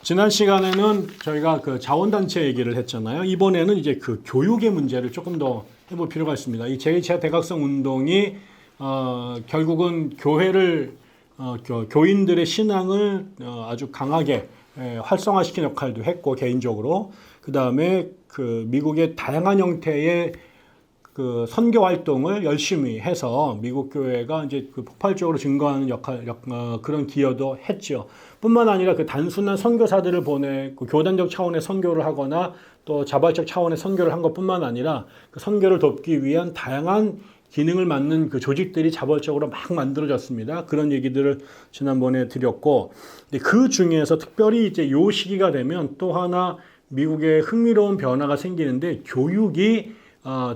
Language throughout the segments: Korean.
지난 시간에는 저희가 그 자원단체 얘기를 했잖아요. 이번에는 이제 그 교육의 문제를 조금 더 해볼 필요가 있습니다. 이 제2차 대각성 운동이 결국은 교회를 교인들의 신앙을 아주 강하게 활성화시킨 역할도 했고 개인적으로 그 다음에 그 미국의 다양한 형태의 그 선교 활동을 열심히 해서 미국 교회가 이제 그 폭발적으로 증가하는 그런 기여도 했죠. 뿐만 아니라 그 단순한 선교사들을 보내고 교단적 차원의 선교를 하거나 또 자발적 차원의 선교를 한 것뿐만 아니라 그 선교를 돕기 위한 다양한 기능을 맡는 그 조직들이 자발적으로 막 만들어졌습니다. 그런 얘기들을 지난번에 드렸고, 그 중에서 특별히 이제 요 시기가 되면 또 하나 미국의 흥미로운 변화가 생기는데 교육이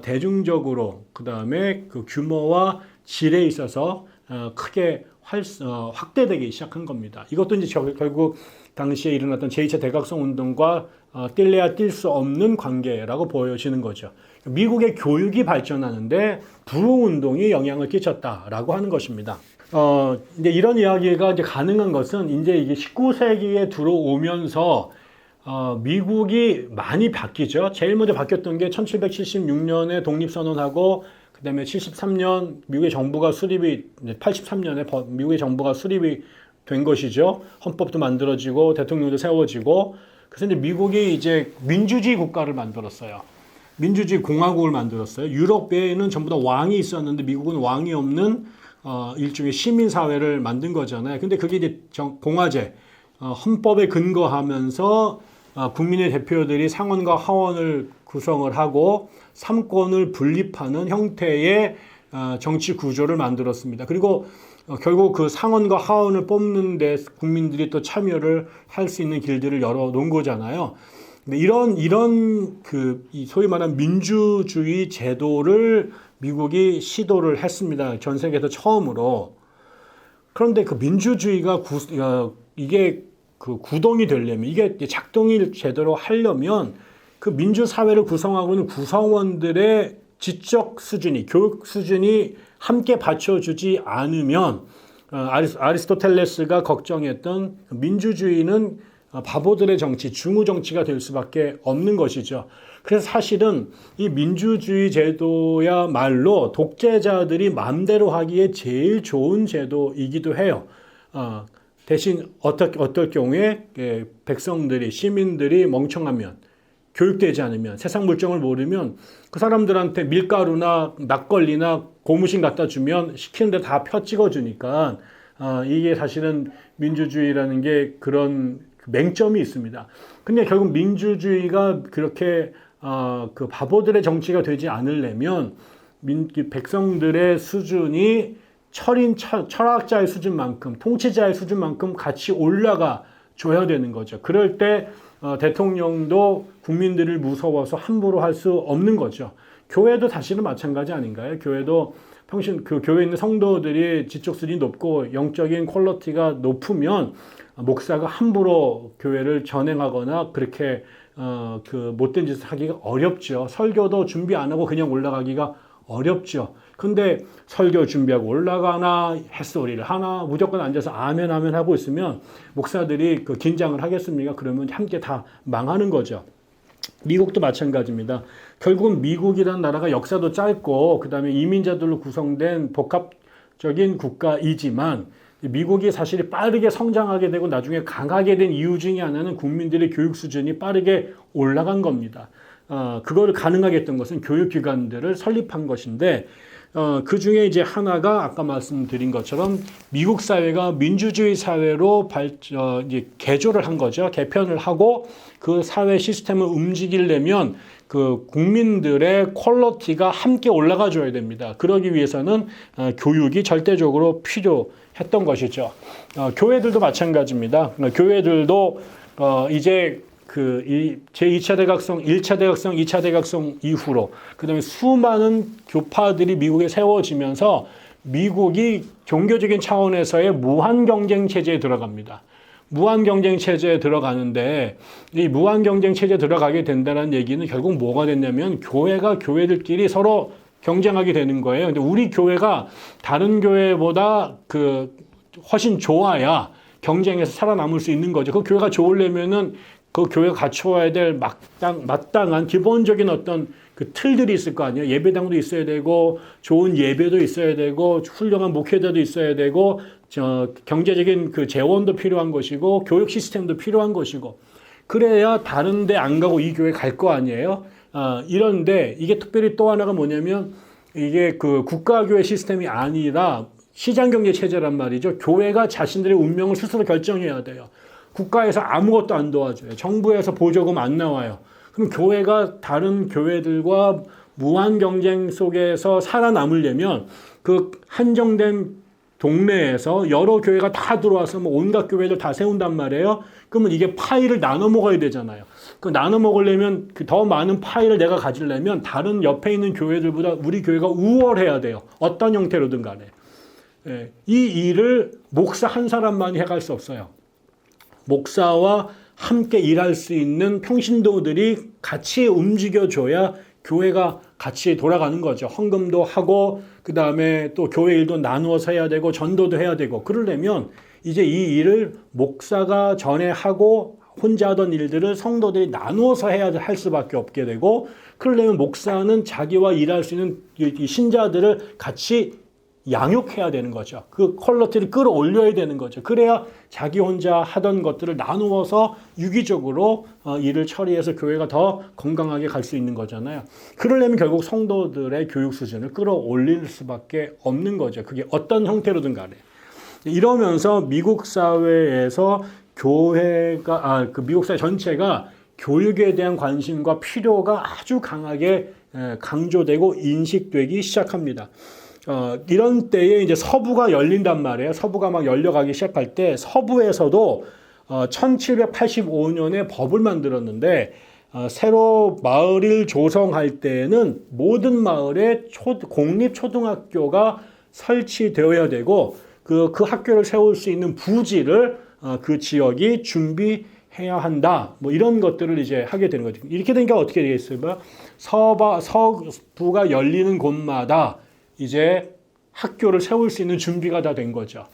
대중적으로 그 다음에 그 규모와 질에 있어서 크게 확대되기 시작한 겁니다. 이것도 이제 결국 당시에 일어났던 제2차 대각성 운동과 뗄래야 뗄 수 없는 관계라고 보여지는 거죠. 미국의 교육이 발전하는데 불호 운동이 영향을 끼쳤다라고 하는 것입니다. 이제 이런 이야기가 이제 가능한 것은 이제 이게 19세기에 들어오면서 미국이 많이 바뀌죠. 제일 먼저 바뀌었던 게 1776년에 독립선언하고 그 다음에 73년 미국의 정부가 수립이 83년에 미국의 정부가 수립이 된 것이죠. 헌법도 만들어지고 대통령도 세워지고 그래서 이제 미국이 이제 민주주의 국가를 만들었어요. 민주주의 공화국을 만들었어요. 유럽에는 전부 다 왕이 있었는데 미국은 왕이 없는 일종의 시민사회를 만든 거잖아요. 근데 그게 이제 공화제, 헌법에 근거하면서 국민의 대표들이 상원과 하원을 구성을 하고 삼권을 분립하는 형태의 정치 구조를 만들었습니다. 그리고 결국 그 상원과 하원을 뽑는 데 국민들이 또 참여를 할 수 있는 길들을 열어 놓은 거잖아요. 근데 이런 그 소위 말하는 민주주의 제도를 미국이 시도를 했습니다. 전 세계에서 처음으로. 그런데 그 민주주의가 이게 그 구동이 되려면 이게 작동이 제대로 하려면 그 민주사회를 구성하고 있는 구성원들의 지적 수준이 교육 수준이 함께 받쳐주지 않으면 아리스토텔레스가 걱정했던 민주주의는 바보들의 정치, 중우 정치가 될 수밖에 없는 것이죠. 그래서 사실은 이 민주주의 제도야말로 독재자들이 마음대로 하기에 제일 좋은 제도이기도 해요. 대신 어떨 경우에 백성들이 시민들이 멍청하면 교육되지 않으면 세상 물정을 모르면 그 사람들한테 밀가루나 막걸리나 고무신 갖다 주면 시키는 데 다 펴 찍어주니까 이게 사실은 민주주의라는 게 그런 맹점이 있습니다. 근데 결국 민주주의가 그렇게 그 바보들의 정치가 되지 않으려면 백성들의 수준이 철학자의 수준만큼 통치자의 수준만큼 같이 올라가 줘야 되는 거죠. 그럴 때 대통령도 국민들을 무서워서 함부로 할 수 없는 거죠. 교회도 사실은 마찬가지 아닌가요? 교회도 평신 그 교회에 있는 성도들이 지적 수준이 높고 영적인 퀄리티가 높으면 목사가 함부로 교회를 전행하거나 그렇게 그 못된 짓을 하기가 어렵죠. 설교도 준비 안 하고 그냥 올라가기가 어렵죠. 근데 설교 준비하고 올라가나 햇소리를 하나 무조건 앉아서 아멘 아멘 하고 있으면 목사들이 그 긴장을 하겠습니까? 그러면 함께 다 망하는 거죠. 미국도 마찬가지입니다. 결국은 미국이라는 나라가 역사도 짧고 그 다음에 이민자들로 구성된 복합적인 국가이지만 미국이 사실 빠르게 성장하게 되고 나중에 강하게 된 이유 중에 하나는 국민들의 교육 수준이 빠르게 올라간 겁니다. 그거를 가능하게 했던 것은 교육기관들을 설립한 것인데 그 중에 이제 하나가 아까 말씀드린 것처럼 미국 사회가 민주주의 사회로 이제 개조를 한 거죠. 개편을 하고 그 사회 시스템을 움직이려면 그 국민들의 퀄리티가 함께 올라가 줘야 됩니다. 그러기 위해서는 교육이 절대적으로 필요했던 것이죠. 교회들도 마찬가지입니다. 교회들도 이제 그 제2차 대각성, 1차 대각성, 2차 대각성 이후로 그 다음에 수많은 교파들이 미국에 세워지면서 미국이 종교적인 차원에서의 무한 경쟁 체제에 들어갑니다. 무한 경쟁 체제에 들어가는데 이 무한 경쟁 체제에 들어가게 된다는 얘기는 결국 뭐가 됐냐면 교회가 교회들끼리 서로 경쟁하게 되는 거예요. 근데 우리 교회가 다른 교회보다 그 훨씬 좋아야 경쟁에서 살아남을 수 있는 거죠. 그 교회가 좋으려면은 그 교회가 갖춰야 될 마땅한 기본적인 어떤 그 틀들이 있을 거 아니에요. 예배당도 있어야 되고, 좋은 예배도 있어야 되고, 훌륭한 목회자도 있어야 되고, 경제적인 그 재원도 필요한 것이고, 교육 시스템도 필요한 것이고, 그래야 다른 데 안 가고 이 교회 갈 거 아니에요. 이런데 이게 특별히 또 하나가 뭐냐면, 이게 그 국가교회 시스템이 아니라 시장경제 체제란 말이죠. 교회가 자신들의 운명을 스스로 결정해야 돼요. 국가에서 아무것도 안 도와줘요. 정부에서 보조금 안 나와요. 그럼 교회가 다른 교회들과 무한 경쟁 속에서 살아남으려면 그 한정된 동네에서 여러 교회가 다 들어와서 뭐 온갖 교회를 다 세운단 말이에요. 그러면 이게 파이를 나눠 먹어야 되잖아요. 그 나눠 먹으려면 그 더 많은 파이를 내가 가지려면 다른 옆에 있는 교회들보다 우리 교회가 우월해야 돼요. 어떤 형태로든 간에. 이 일을 목사 한 사람만이 해갈 수 없어요. 목사와 함께 일할 수 있는 평신도들이 같이 움직여줘야 교회가 같이 돌아가는 거죠. 헌금도 하고 그 다음에 또 교회 일도 나누어서 해야 되고 전도도 해야 되고 그러려면 이제 이 일을 목사가 전에 하고 혼자 하던 일들을 성도들이 나누어서 해야 할 수밖에 없게 되고 그러려면 목사는 자기와 일할 수 있는 이 신자들을 같이 양육해야 되는 거죠. 그 퀄리티를 끌어올려야 되는 거죠. 그래야 자기 혼자 하던 것들을 나누어서 유기적으로 일을 처리해서 교회가 더 건강하게 갈 수 있는 거잖아요. 그러려면 결국 성도들의 교육 수준을 끌어올릴 수밖에 없는 거죠. 그게 어떤 형태로든 간에. 이러면서 미국 사회에서 교회가, 미국 사회 전체가 교육에 대한 관심과 필요가 아주 강하게 강조되고 인식되기 시작합니다. 이런 때에 이제 서부가 열린단 말이에요. 서부가 막 열려가기 시작할 때 서부에서도 1785년에 법을 만들었는데 새로 마을을 조성할 때에는 모든 마을에 공립초등학교가 설치되어야 되고 그 학교를 세울 수 있는 부지를 그 지역이 준비해야 한다. 뭐 이런 것들을 이제 하게 되는 거죠. 이렇게 되니까 어떻게 되겠어요? 서부가 열리는 곳마다 이제 학교를 세울 수 있는 준비가 다 된 거죠.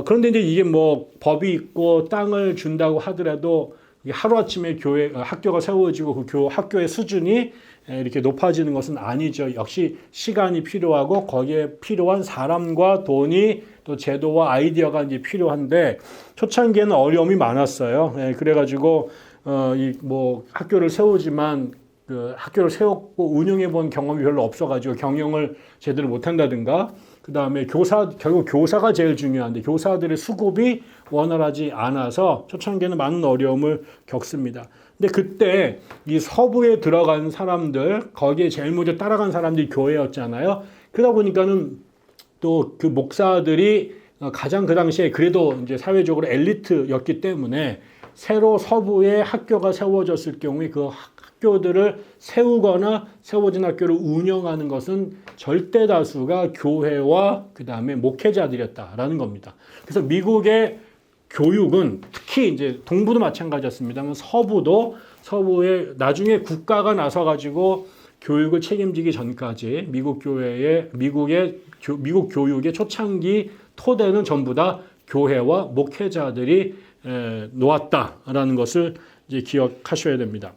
그런데 이제 이게 뭐 법이 있고 땅을 준다고 하더라도 하루아침에 학교가 세워지고 그 학교의 수준이 이렇게 높아지는 것은 아니죠. 역시 시간이 필요하고 거기에 필요한 사람과 돈이 또 제도와 아이디어가 이제 필요한데 초창기에는 어려움이 많았어요. 그래가지고 뭐 학교를 세우지만 그 학교를 세웠고 운영해 본 경험이 별로 없어가지고 경영을 제대로 못한다든가 그 다음에 결국 교사가 제일 중요한데 교사들의 수급이 원활하지 않아서 초창기에는 많은 어려움을 겪습니다. 근데 그때 이 서부에 들어간 사람들 거기에 제일 먼저 따라간 사람들이 교회였잖아요. 그러다 보니까는 또 그 목사들이 가장 그 당시에 그래도 이제 사회적으로 엘리트였기 때문에 새로 서부에 학교가 세워졌을 경우에 그 학교들을 세우거나 세워진 학교를 운영하는 것은 절대 다수가 교회와 그 다음에 목회자들이었다라는 겁니다. 그래서 미국의 교육은 특히 이제 동부도 마찬가지였습니다만 서부에 나중에 국가가 나서 가지고 교육을 책임지기 전까지 미국 교육의 초창기 토대는 전부 다 교회와 목회자들이 놓았다라는 것을 이제 기억하셔야 됩니다.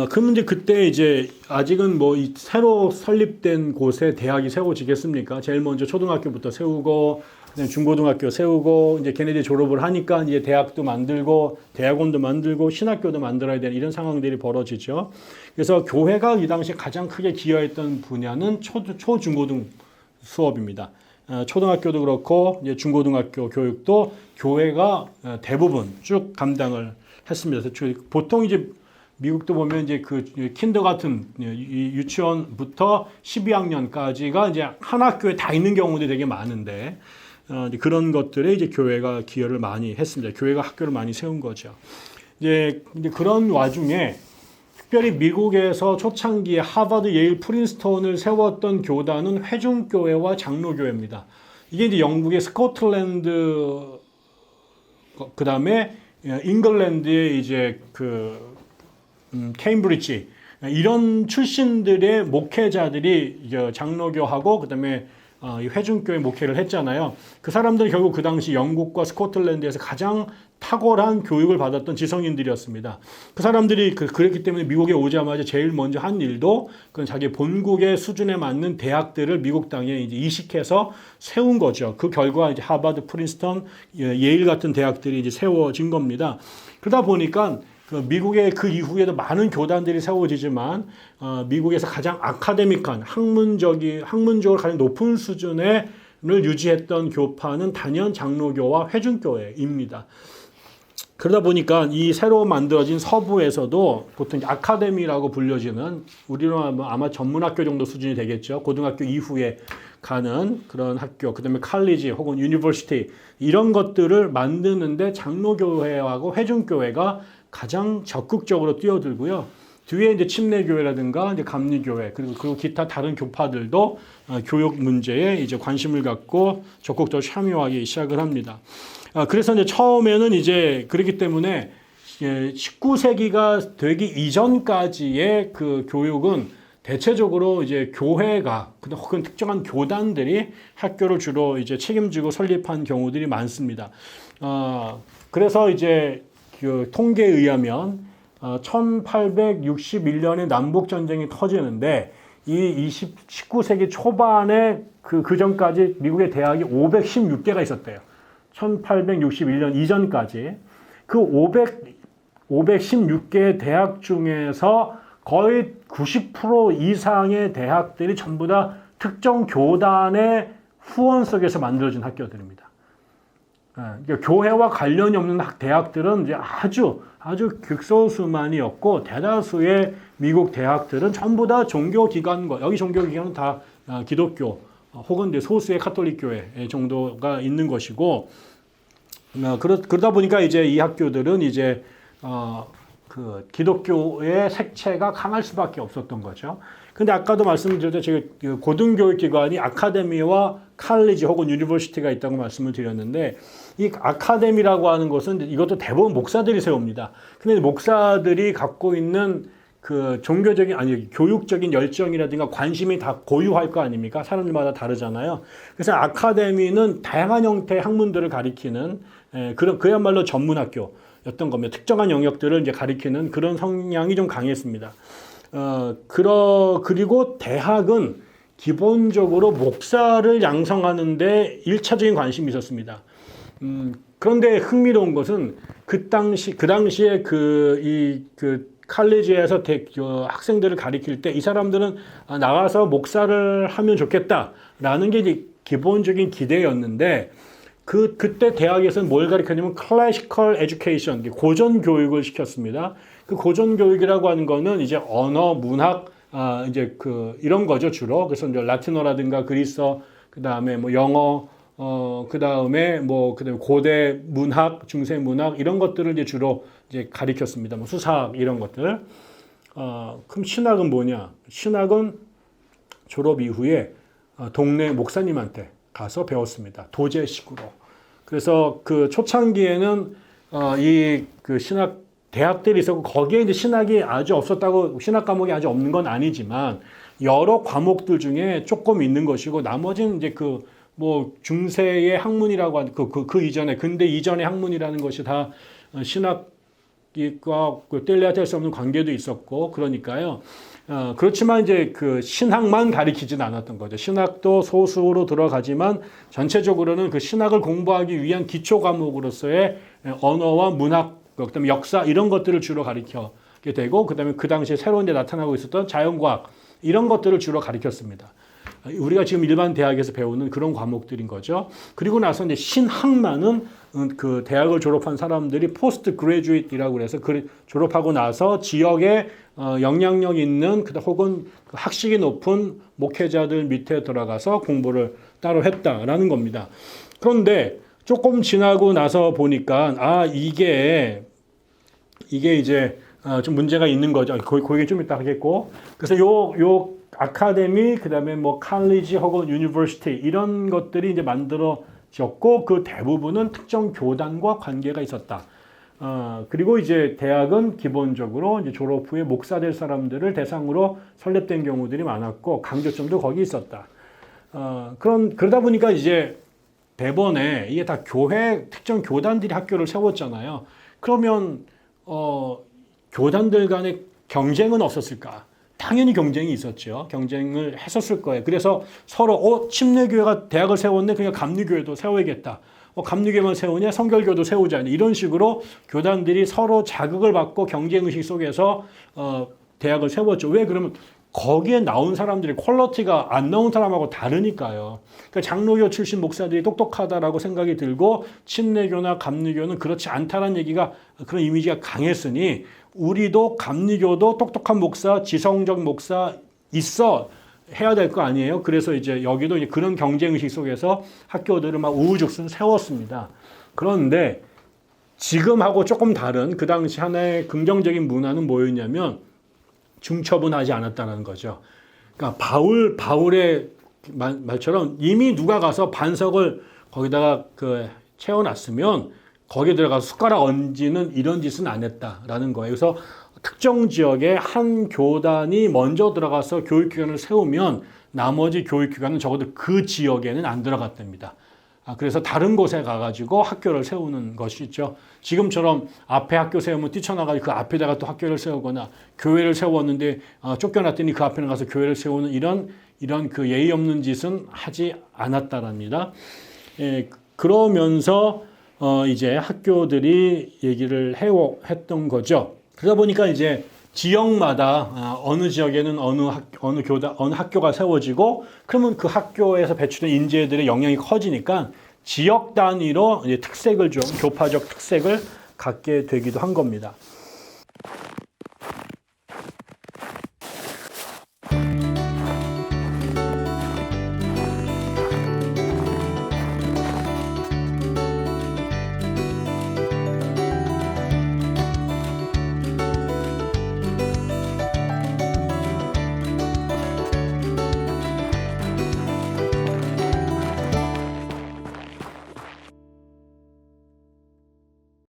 그러면 이제 그때 이제 아직은 뭐 이 새로 설립된 곳에 대학이 세워지겠습니까? 제일 먼저 초등학교부터 세우고 중고등학교 세우고 이제 걔네들이 졸업을 하니까 이제 대학도 만들고 대학원도 만들고 신학교도 만들어야 되는 이런 상황들이 벌어지죠. 그래서 교회가 이 당시에 가장 크게 기여했던 분야는 초중고등 수업입니다. 초등학교도 그렇고 이제 중고등학교 교육도 교회가 대부분 쭉 감당을 했습니다. 그래서 보통 이제 미국도 보면 이제 그 킨더가튼 유치원부터 12학년까지가 이제 한 학교에 다 있는 경우도 되게 많은데 그런 것들에 이제 교회가 기여를 많이 했습니다. 교회가 학교를 많이 세운 거죠. 이제 그런 와중에 특별히 미국에서 초창기에 하버드, 예일, 프린스턴을 세웠던 교단은 회중교회와 장로교회입니다. 이게 이제 영국의 스코틀랜드 그 다음에 잉글랜드의 이제 케임브리지 이런 출신들의 목회자들이 장로교하고 그다음에 이 회중교회 목회를 했잖아요. 그 사람들은 결국 그 당시 영국과 스코틀랜드에서 가장 탁월한 교육을 받았던 지성인들이었습니다. 그 사람들이 그랬기 때문에 미국에 오자마자 제일 먼저 한 일도 그건 자기 본국의 수준에 맞는 대학들을 미국 땅에 이제 이식해서 세운 거죠. 그 결과 이제 하버드, 프린스턴, 예일 같은 대학들이 이제 세워진 겁니다. 그러다 보니까 그 미국의 그 이후에도 많은 교단들이 세워지지만 미국에서 가장 아카데믹한 학문적으로 가장 높은 수준을 유지했던 교파는 단연 장로교와 회중교회입니다. 그러다 보니까 이 새로 만들어진 서부에서도 보통 아카데미라고 불려지는 우리로 아마 전문학교 정도 수준이 되겠죠. 고등학교 이후에 가는 그런 학교, 그다음에 칼리지 혹은 유니버시티 이런 것들을 만드는데 장로교회하고 회중교회가 가장 적극적으로 뛰어들고요. 뒤에 이제 침례교회라든가 이제 감리교회 그리고 기타 다른 교파들도 교육 문제에 이제 관심을 갖고 적극적으로 참여하기 시작을 합니다. 그래서 이제 처음에는 이제 그렇기 때문에 19세기가 되기 이전까지의 그 교육은 대체적으로 이제 교회가 혹은 특정한 교단들이 학교를 주로 이제 책임지고 설립한 경우들이 많습니다. 그래서 이제 그 통계에 의하면 1861년에 남북 전쟁이 터지는데 이 19세기 초반에 그 전까지 미국의 대학이 516개가 있었대요. 1861년 이전까지 그 516개의 대학 중에서 거의 90% 이상의 대학들이 전부 다 특정 교단의 후원 속에서 만들어진 학교들입니다. 그러니까 교회와 관련이 없는 대학들은 이제 아주 극소수만이었고 대다수의 미국 대학들은 전부 다 종교기관과 여기 종교기관은 다 기독교 혹은 이제 소수의 카톨릭 교회 정도가 있는 것이고 그러다 보니까 이제 이 학교들은 이제 그 기독교의 색채가 강할 수밖에 없었던 거죠. 근데 아까도 말씀드렸죠. 제가 고등교육 기관이 아카데미와 칼리지 혹은 유니버시티가 있다고 말씀을 드렸는데 이 아카데미라고 하는 것은 이것도 대부분 목사들이 세웁니다. 근데 목사들이 갖고 있는 그 종교적인 교육적인 열정이라든가 관심이 다 고유할 거 아닙니까? 사람들마다 다르잖아요. 그래서 아카데미는 다양한 형태의 학문들을 가리키는 그야말로 전문학교였던 겁니다. 특정한 영역들을 이제 가리키는 그런 성향이 좀 강했습니다. 그리고 대학은 기본적으로 목사를 양성하는데 1차적인 관심이 있었습니다. 그런데 흥미로운 것은 그 당시에 칼리지에서 학생들을 가리킬 때 이 사람들은 나가서 목사를 하면 좋겠다라는 게 이제 기본적인 기대였는데 그때 대학에서는 뭘 가르쳤냐면 클래시컬 에듀케이션, 고전 교육을 시켰습니다. 그 고전 교육이라고 하는 거는 이제 언어, 문학, 이제 이런 거죠 주로. 그래서 이제 라틴어라든가 그리스어, 그 다음에 뭐 영어, 그 다음에 고대 문학, 중세 문학 이런 것들을 이제 주로 이제 가르쳤습니다. 뭐 수사학 이런 것들. 그럼 신학은 뭐냐? 신학은 졸업 이후에 동네 목사님한테 가서 배웠습니다. 도제식으로. 그래서 그 초창기에는 신학 대학들이 있었고 거기에 이제 신학이 아주 없었다고 신학 과목이 아주 없는 건 아니지만 여러 과목들 중에 조금 있는 것이고 나머지는 이제 중세의 학문이라고 하는 그 이전에 근대 이전의 학문이라는 것이 다 신학과 뗄래야 뗄 수 없는 관계도 있었고 그러니까요. 그렇지만 이제 그 신학만 가리키진 않았던 거죠. 신학도 소수로 들어가지만 전체적으로는 그 신학을 공부하기 위한 기초 과목으로서의 언어와 문학, 그다음에 역사 이런 것들을 주로 가리키게 되고 그다음에 그 당시에 새로 이제 나타나고 있었던 자연과학 이런 것들을 주로 가리켰습니다. 우리가 지금 일반 대학에서 배우는 그런 과목들인 거죠. 그리고 나서 이제 신학만은 그 대학을 졸업한 사람들이 포스트 그레주에이트라고 해서 졸업하고 나서 지역에 영향력 있는 혹은 학식이 높은 목회자들 밑에 들어가서 공부를 따로 했다라는 겁니다. 그런데 조금 지나고 나서 보니까 이게 이제 좀 문제가 있는 거죠. 그게 좀 이따 하겠고. 그래서 요 아카데미 그다음에 뭐 칼리지 혹은 유니버시티 이런 것들이 이제 만들어졌고 그 대부분은 특정 교단과 관계가 있었다. 그리고 이제 대학은 기본적으로 이제 졸업 후에 목사 될 사람들을 대상으로 설립된 경우들이 많았고 강조점도 거기 있었다. 그러다 보니까 이제 대번에 이게 다 특정 교단들이 학교를 세웠잖아요. 그러면, 교단들 간의 경쟁은 없었을까? 당연히 경쟁이 있었죠. 경쟁을 했었을 거예요. 그래서 서로, 침례교회가 대학을 세웠네? 그러니까 감리교회도 세워야겠다. 감리교회만 세우냐? 성결교도 세우자. 이런 식으로 교단들이 서로 자극을 받고 경쟁의식 속에서, 대학을 세웠죠. 왜? 그러면 거기에 나온 사람들이 퀄리티가 안 나온 사람하고 다르니까요. 그러니까 장로교 출신 목사들이 똑똑하다라고 생각이 들고 침례교나 감리교는 그렇지 않다라는 얘기가 그런 이미지가 강했으니 우리도 감리교도 똑똑한 목사, 지성적 목사 있어 해야 될 거 아니에요. 그래서 이제 여기도 이제 그런 경쟁의식 속에서 학교들을 막 우후죽순 세웠습니다. 그런데 지금하고 조금 다른 그 당시 하나의 긍정적인 문화는 뭐였냐면 중처분하지 않았다는 거죠. 그러니까 바울의 말처럼 이미 누가 가서 반석을 거기다가 채워놨으면 거기에 들어가서 숟가락 얹는 이런 짓은 안 했다라는 거예요. 그래서 특정 지역에 한 교단이 먼저 들어가서 교육기관을 세우면 나머지 교육기관은 적어도 그 지역에는 안 들어갔답니다. 그래서 다른 곳에 가가지고 학교를 세우는 것이죠. 지금처럼 앞에 학교 세우면 뛰쳐나가지고 그 앞에다가 또 학교를 세우거나 교회를 세웠는데 쫓겨났더니 그 앞에 가서 교회를 세우는 이런 그 예의 없는 짓은 하지 않았다랍니다. 그러면서 이제 학교들이 얘기를 했던 거죠. 그러다 보니까 이제 지역마다 어느 지역에는 어느 교단, 어느 학교가 세워지고 그러면 그 학교에서 배출된 인재들의 영향이 커지니까 지역 단위로 이제 특색을 좀 교파적 특색을 갖게 되기도 한 겁니다.